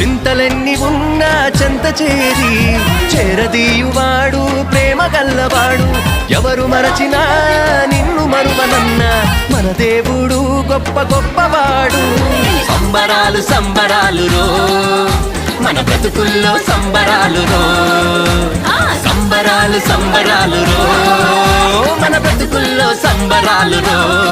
చింతలెన్ని ఉన్నా చెంత చేరి చేరదీయువాడు ప్రేమ గల్లవాడు. ఎవరు మరచినా నిన్ను మరువనన్న మన దేవుడు గొప్ప గొప్పవాడు. సంబరాలు సంబరాలు రో మన బ్రతుకుల్లో సంబరాలు రో, సంబరాలు సంబరాలు రో మన బ్రతుకుల్లో సంబరాలు రో.